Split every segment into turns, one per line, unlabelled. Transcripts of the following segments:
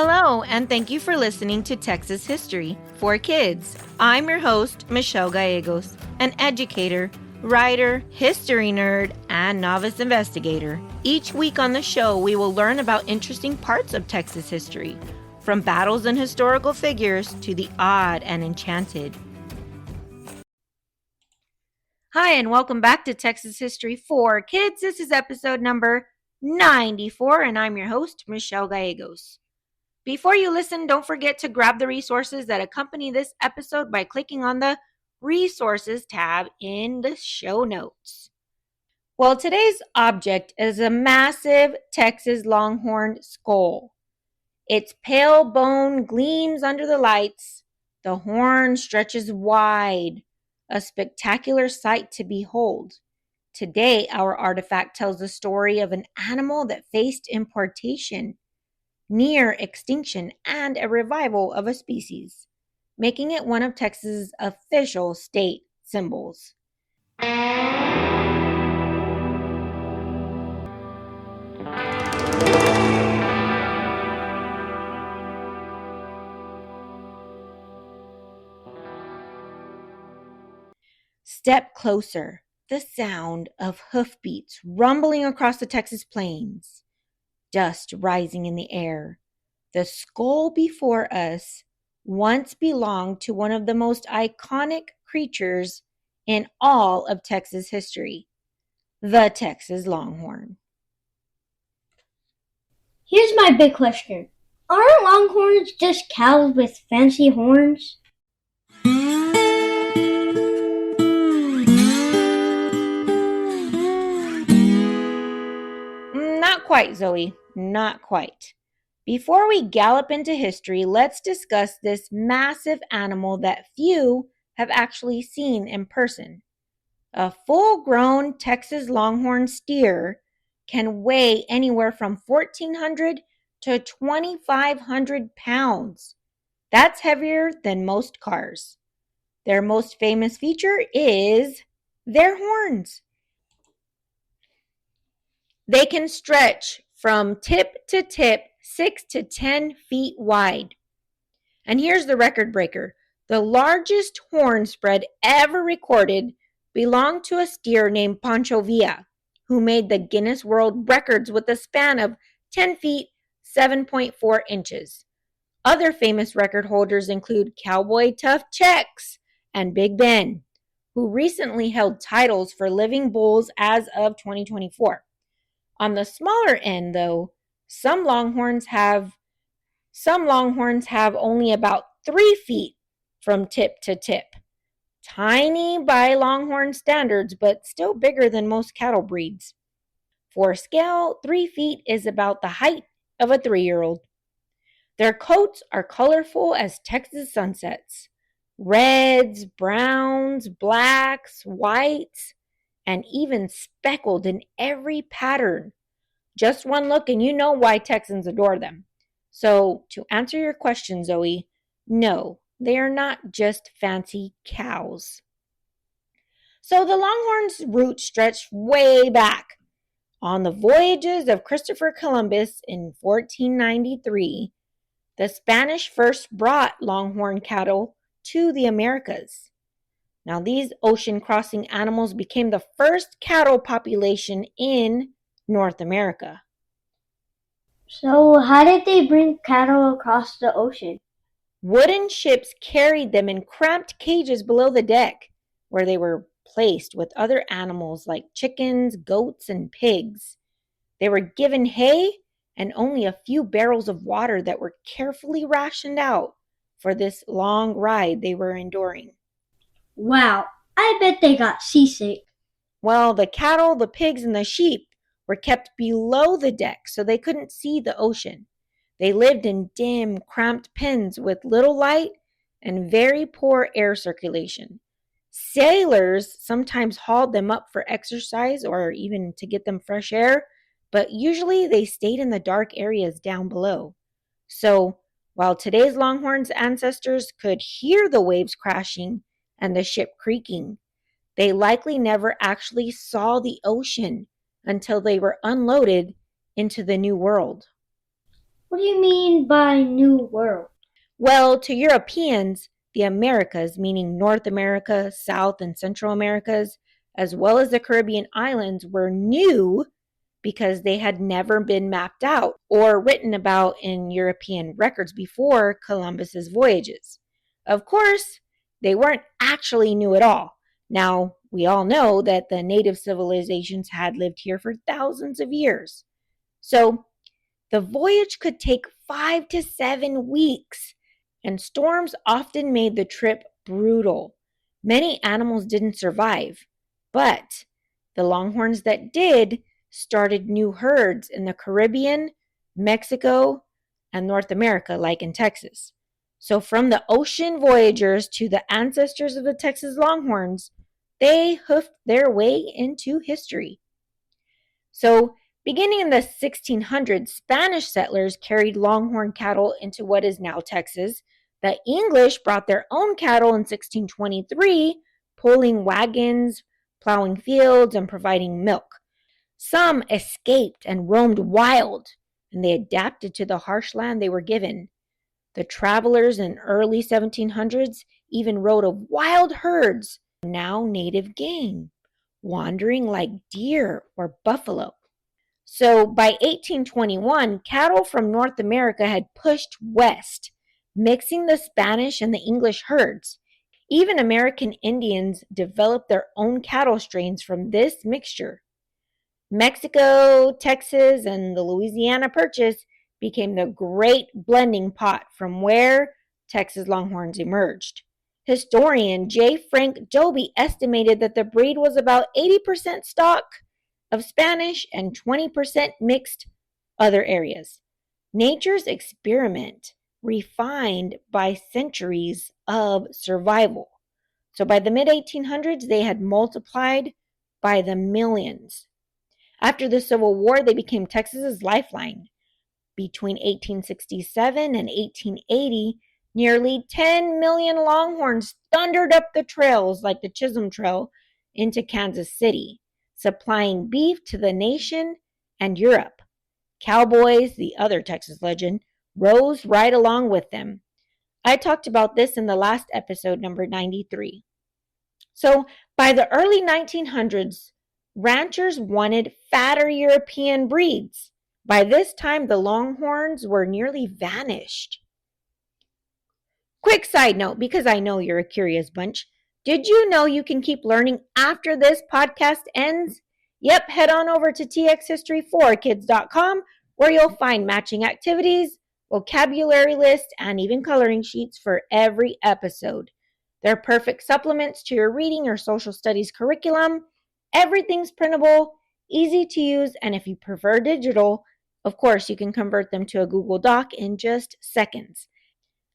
Hello, and thank you for listening to Texas History for Kids. I'm your host, Michelle Gallegos, an educator, writer, history nerd, and novice investigator. Each week on the show, we will learn about interesting parts of Texas history, from battles and historical figures to the odd and enchanted. Hi, and welcome back to Texas History for Kids. This is episode number 94, and I'm your host, Michelle Gallegos. Before you listen, don't forget to grab the resources that accompany this episode by clicking on the Resources tab in the show notes. Well, today's object is a massive Texas Longhorn skull. Its pale bone gleams under the lights. The horn stretches wide, a spectacular sight to behold. Today, our artifact tells the story of an animal that faced importation, near extinction, and a revival of a species, making it one of Texas's official state symbols. Step closer, the sound of hoofbeats rumbling across the Texas plains, dust rising in the air. The skull before us once belonged to one of the most iconic creatures in all of Texas history, the Texas Longhorn.
Here's my big question. Aren't longhorns just cows with fancy horns?
Not quite, Zoe. Not quite. Before we gallop into history, let's discuss this massive animal that few have actually seen in person. A full-grown Texas Longhorn steer can weigh anywhere from 1,400 to 2,500 pounds. That's heavier than most cars. Their most famous feature is their horns. They can stretch from tip to tip 6 to 10 feet wide. And here's the record breaker. The largest horn spread ever recorded belonged to a steer named Pancho Villa, who made the Guinness World Records with a span of 10 feet, 7.4 inches. Other famous record holders include Cowboy Tough Chex and Big Ben, who recently held titles for living bulls as of 2024. On the smaller end, though, some longhorns have only about 3 feet from tip to tip. Tiny by longhorn standards, but still bigger than most cattle breeds. For scale, 3 feet is about the height of a 3-year-old. Their coats are colorful as Texas sunsets. Reds, browns, blacks, whites, and even speckled in every pattern. Just one look and you know why Texans adore them. So, to answer your question, Zoe, no, they are not just fancy cows. So the Longhorn's roots stretch way back. On the voyages of Christopher Columbus in 1493, the Spanish first brought Longhorn cattle to the Americas. Now, these ocean-crossing animals became the first cattle population in North America.
So how did they bring cattle across the ocean?
Wooden ships carried them in cramped cages below the deck, where they were placed with other animals like chickens, goats, and pigs. They were given hay and only a few barrels of water that were carefully rationed out for this long ride they were enduring.
Wow, I bet they got seasick.
Well, the cattle, the pigs, and the sheep were kept below the deck so they couldn't see the ocean. They lived in dim, cramped pens with little light and very poor air circulation. Sailors sometimes hauled them up for exercise or even to get them fresh air, but usually they stayed in the dark areas down below. So, while today's Longhorn's ancestors could hear the waves crashing and the ship creaking, they likely never actually saw the ocean until they were unloaded into the New World.
What do you mean by New World?
Well, to Europeans, the Americas, meaning North America, South and Central Americas, as well as the Caribbean islands, were new because they had never been mapped out or written about in European records before Columbus's voyages. Of course, they weren't actually new at all. Now, we all know that the native civilizations had lived here for thousands of years. So, the voyage could take 5 to 7 weeks, and storms often made the trip brutal. Many animals didn't survive, but the longhorns that did started new herds in the Caribbean, Mexico, and North America, like in Texas. So, from the ocean voyagers to the ancestors of the Texas Longhorns, they hoofed their way into history. So, beginning in the 1600s, Spanish settlers carried longhorn cattle into what is now Texas. The English brought their own cattle in 1623, pulling wagons, plowing fields, and providing milk. Some escaped and roamed wild, and they adapted to the harsh land they were given. The travelers in early 1700s even rode of wild herds, now native game, wandering like deer or buffalo. So by 1821, cattle from North America had pushed west, mixing the Spanish and the English herds. Even American Indians developed their own cattle strains from this mixture. Mexico, Texas, and the Louisiana Purchase became the great blending pot from where Texas Longhorns emerged. Historian J. Frank Doby estimated that the breed was about 80% stock of Spanish and 20% mixed other areas. Nature's experiment refined by centuries of survival. So by the mid 1800s, they had multiplied by the millions. After the Civil War, they became Texas's lifeline. Between 1867 and 1880, nearly 10 million Longhorns thundered up the trails like the Chisholm Trail into Kansas City, supplying beef to the nation and Europe. Cowboys, the other Texas legend, rose right along with them. I talked about this in the last episode, number 93. So, by the early 1900s, ranchers wanted fatter European breeds. By this time, the Longhorns were nearly vanished. Quick side note, because I know you're a curious bunch. Did you know you can keep learning after this podcast ends? Yep, head on over to txhistory4kids.com where you'll find matching activities, vocabulary lists, and even coloring sheets for every episode. They're perfect supplements to your reading or social studies curriculum. Everything's printable, easy to use, and if you prefer digital, of course, you can convert them to a Google Doc in just seconds.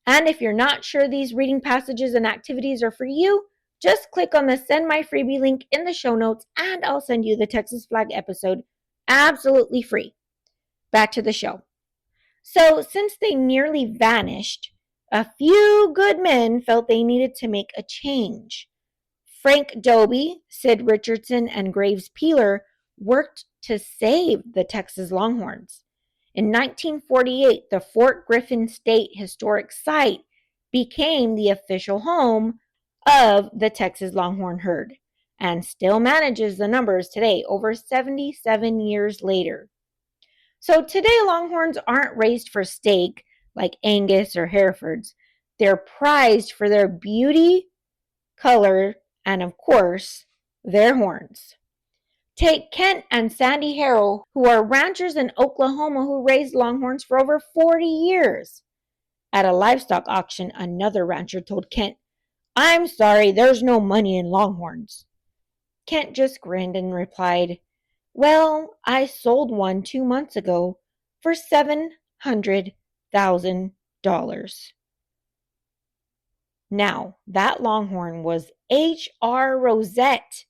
And if you're not sure these reading passages and activities are for you, just click on the Send My Freebie link in the show notes and I'll send you the Texas Flag episode absolutely free. Back to the show. So, since they nearly vanished, a few good men felt they needed to make a change. Frank Doby, Sid Richardson, and Graves Peeler worked to save the Texas Longhorns. In 1948, the Fort Griffin State Historic Site became the official home of the Texas Longhorn herd and still manages the numbers today, over 77 years later. So today, Longhorns aren't raised for steak like Angus or Herefords. They're prized for their beauty, color, and of course, their horns. Take Kent and Sandy Harrell, who are ranchers in Oklahoma who raised Longhorns for over 40 years. At a livestock auction, another rancher told Kent, "I'm sorry, there's no money in Longhorns." Kent just grinned and replied, "Well, I sold one 2 months ago for $700,000. Now, that Longhorn was H.R. Rosette,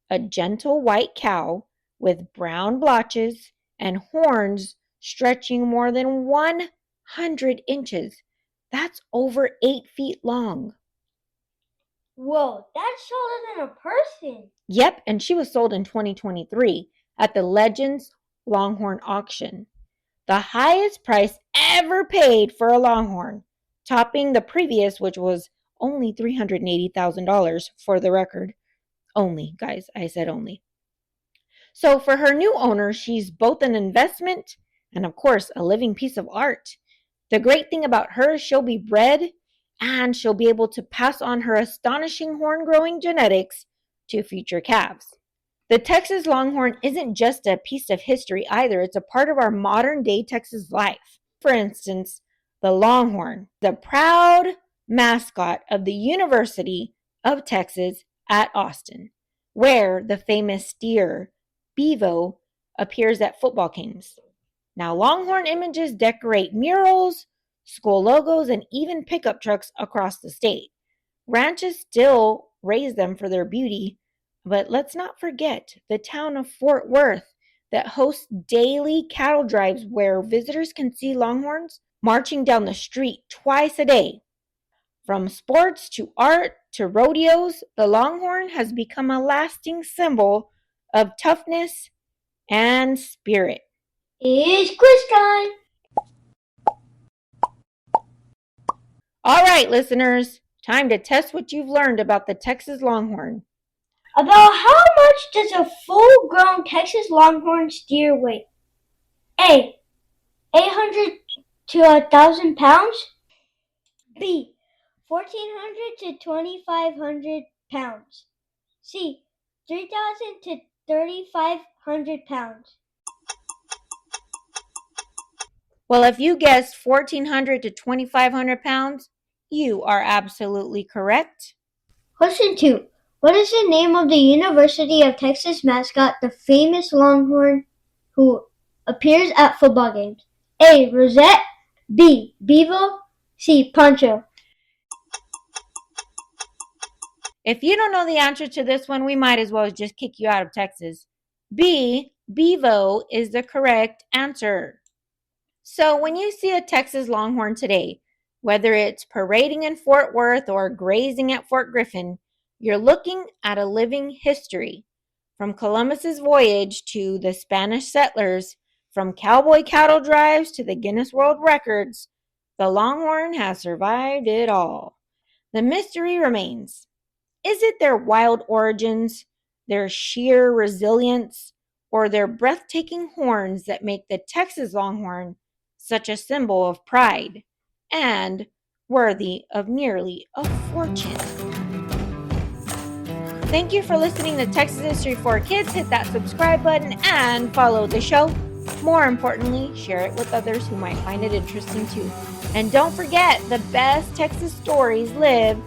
a gentle white cow with brown blotches and horns stretching more than 100 inches. That's over 8 feet long.
Whoa, that's taller than a person.
Yep, and she was sold in 2023 at the Legends Longhorn auction. the highest price ever paid for a Longhorn, topping the previous, which was only $380,000 for the record. Only, guys, I said only. So for her new owner, she's both an investment and, of course, a living piece of art. The great thing about her is she'll be bred and she'll be able to pass on her astonishing horn growing genetics to future calves. The Texas Longhorn isn't just a piece of history either, it's a part of our modern day Texas life. For instance, the Longhorn, the proud mascot of the University of Texas at Austin, where the famous steer, Bevo, appears at football games. Now, Longhorn images decorate murals, school logos, and even pickup trucks across the state. Ranches still raise them for their beauty, but let's not forget the town of Fort Worth that hosts daily cattle drives where visitors can see Longhorns marching down the street twice a day. From sports to art to rodeos, the Longhorn has become a lasting symbol of toughness and spirit.
It's quiz time!
All right, listeners, time to test what you've learned about the Texas Longhorn.
About how much does a full-grown Texas Longhorn steer weigh? A. 800 to 1,000 pounds. B. 1,400 to 2,500 pounds. C. 3,000 to 3,500 pounds.
Well, if you guessed 1,400 to 2,500 pounds, you are absolutely correct.
Question 2. What is the name of the University of Texas mascot, the famous Longhorn who appears at football games? A. Rosette. B. Bevo. C. Poncho.
If you don't know the answer to this one, we might as well just kick you out of Texas. B. Bevo is the correct answer. So when you see a Texas Longhorn today, whether it's parading in Fort Worth or grazing at Fort Griffin, you're looking at a living history. From Columbus's voyage to the Spanish settlers, from cowboy cattle drives to the Guinness World Records, the Longhorn has survived it all. The mystery remains. Is it their wild origins, their sheer resilience, or their breathtaking horns that make the Texas Longhorn such a symbol of pride and worthy of nearly a fortune? Thank you for listening to Texas History for Kids. Hit that subscribe button and follow the show. More importantly, share it with others who might find it interesting too. And don't forget, the best Texas stories live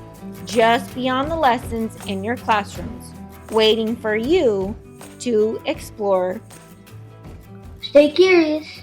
just beyond the lessons in your classrooms, waiting for you to explore.
Stay curious.